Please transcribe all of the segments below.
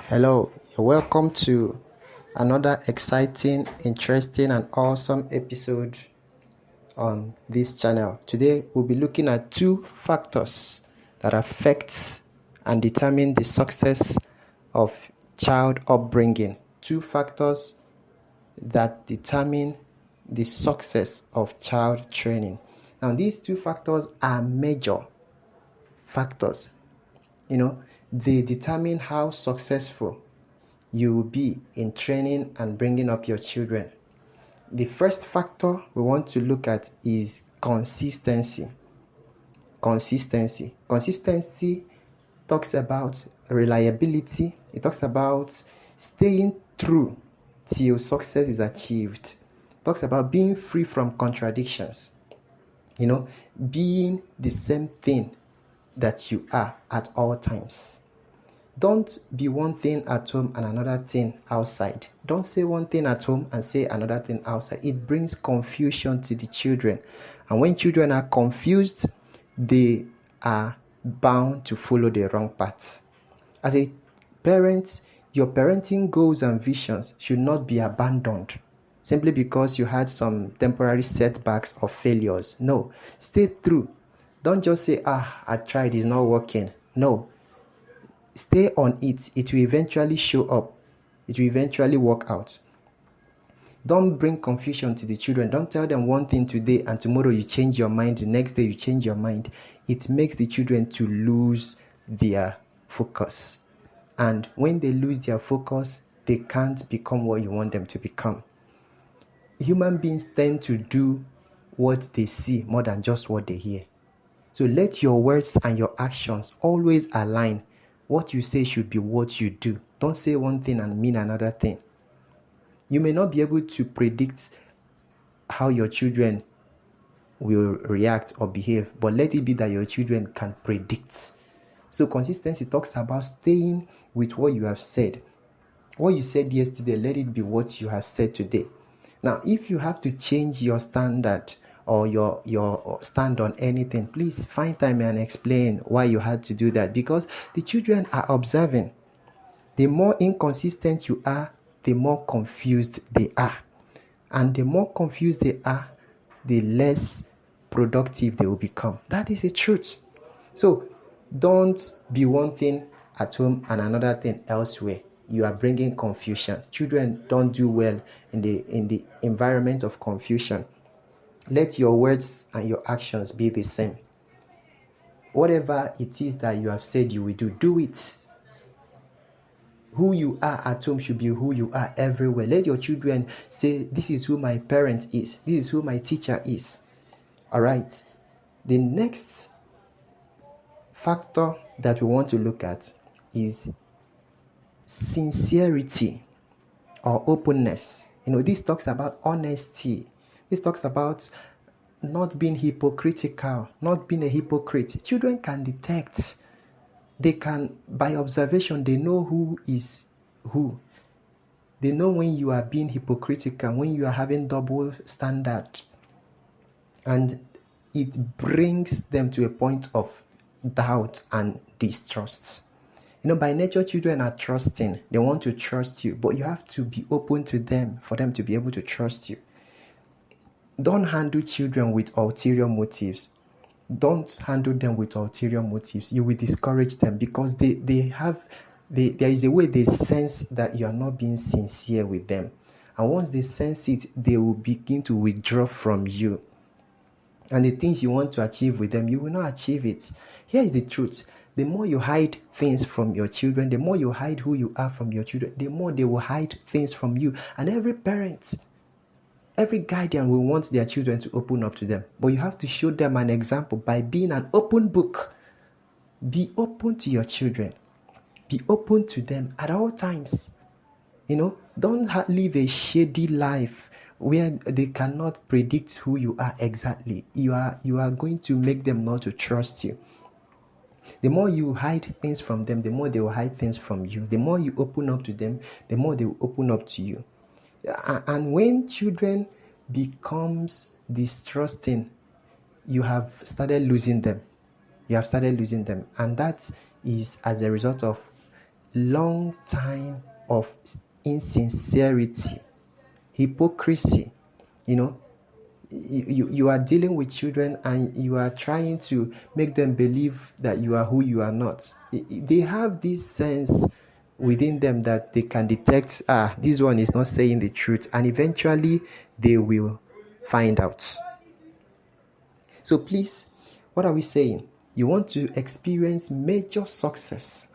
Hello, you're welcome to another exciting, interesting, and awesome episode on this channel. Today, we'll be looking at two factors that affect and determine the success of child upbringing. Two factors that determine the success of child training. Now, these two factors are major factors. They determine how successful you will be in training and bringing up your children. The first factor we want to look at is consistency. Consistency talks about reliability. It talks about staying true till success is achieved. It talks about being free from contradictions. Being the same thing that you are at all times. Don't be one thing at home and another thing outside. Don't say one thing at home and say another thing outside. It brings confusion to the children. And when children are confused, they are bound to follow the wrong path. As a parent, your parenting goals and visions should not be abandoned simply because you had some temporary setbacks or failures. No, stay true. Don't just say, I tried, it's not working. No. Stay on it. It will eventually show up. It will eventually work out. Don't bring confusion to the children. Don't tell them one thing today and tomorrow you change your mind. The next day you change your mind. It makes the children to lose their focus. And when they lose their focus, they can't become what you want them to become. Human beings tend to do what they see more than just what they hear. So let your words and your actions always align. What you say should be what you do. Don't say one thing and mean another thing. You may not be able to predict how your children will react or behave, but let it be that your children can predict. So consistency talks about staying with what you have said. What you said yesterday, let it be what you have said today. Now, if you have to change your standard or your stand on anything, please find time and explain why you had to do that, because the children are observing. The more inconsistent you are, the more confused they are. And the more confused they are, the less productive they will become. That is the truth. So don't be one thing at home and another thing elsewhere. You are bringing confusion. Children don't do well in the environment of confusion. Let your words and your actions be the same. Whatever it is that you have said you will do, do it. Who you are at home should be who you are everywhere. Let your children say, this is who my parent is. This is who my teacher is. All right. The next factor that we want to look at is sincerity or openness. This talks about honesty. This talks about not being hypocritical, not being a hypocrite. Children can detect. They can, by observation, they know who is who. They know when you are being hypocritical, when you are having double standard. And it brings them to a point of doubt and distrust. By nature, children are trusting. They want to trust you, but you have to be open to them for them to be able to trust you. Don't handle children with ulterior motives. Don't handle them with ulterior motives. You will discourage them because there is a way they sense that you are not being sincere with them. And once they sense it, they will begin to withdraw from you. And the things you want to achieve with them, you will not achieve it. Here is the truth. The more you hide things from your children, the more you hide who you are from your children, the more they will hide things from you. And every parent, every guardian will want their children to open up to them. But you have to show them an example by being an open book. Be open to your children. Be open to them at all times. Don't live a shady life where they cannot predict who you are exactly. You are going to make them not to trust you. The more you hide things from them, the more they will hide things from you. The more you open up to them, the more they will open up to you. And when children becomes distrusting, you have started losing them. And that is as a result of long time of insincerity, hypocrisy. You are dealing with children and you are trying to make them believe that you are who you are not. They have this sense within them that they can detect, this one is not saying the truth, and eventually they will find out. So please, what are we saying? You want to experience major success.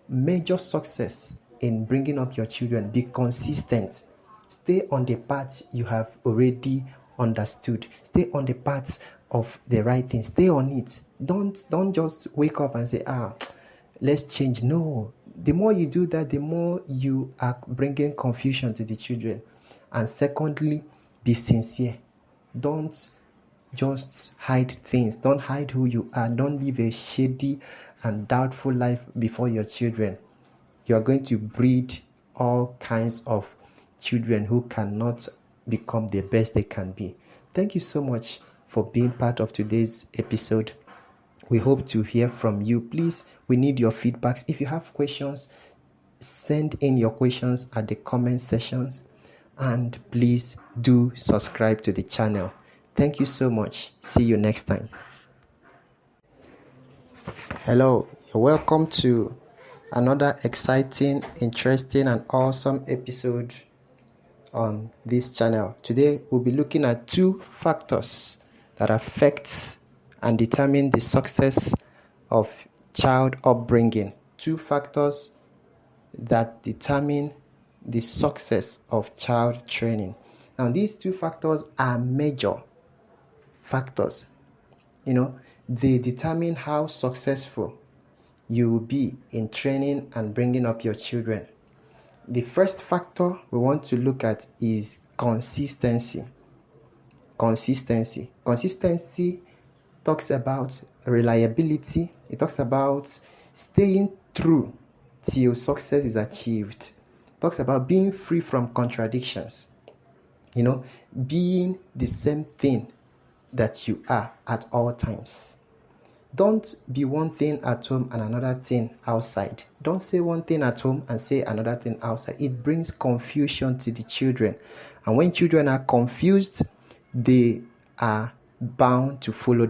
Major success in bringing up your children. Be consistent. Stay on the path you have already understood. Stay on the path of the right thing. Stay on it. Don't just wake up and say, let's change. No. The more you do that, the more you are bringing confusion to the children. And secondly, be sincere. Don't just hide things. Don't hide who you are. Don't live a shady and doubtful life before your children. You are going to breed all kinds of children who cannot become the best they can be. Thank you so much for being part of today's episode. We hope to hear from you. Please, we need your feedbacks. If you have questions, send in your questions at the comment sections. And please do subscribe to the channel. Thank you so much. See you next time. Hello, you're welcome to another exciting, interesting, and awesome episode on this channel. Today, we'll be looking at 2 factors that affect and determine the success of child upbringing. 2 factors that determine the success of child training. Now, these 2 factors are major factors. They determine how successful you will be in training and bringing up your children. The first factor we want to look at is consistency. Consistency talks about reliability. It talks about staying true till success is achieved. It talks about being free from contradictions. Being the same thing that you are at all times. Don't be one thing at home and another thing outside. Don't say one thing at home and say another thing outside. It brings confusion to the children. And when children are confused, they are bound to follow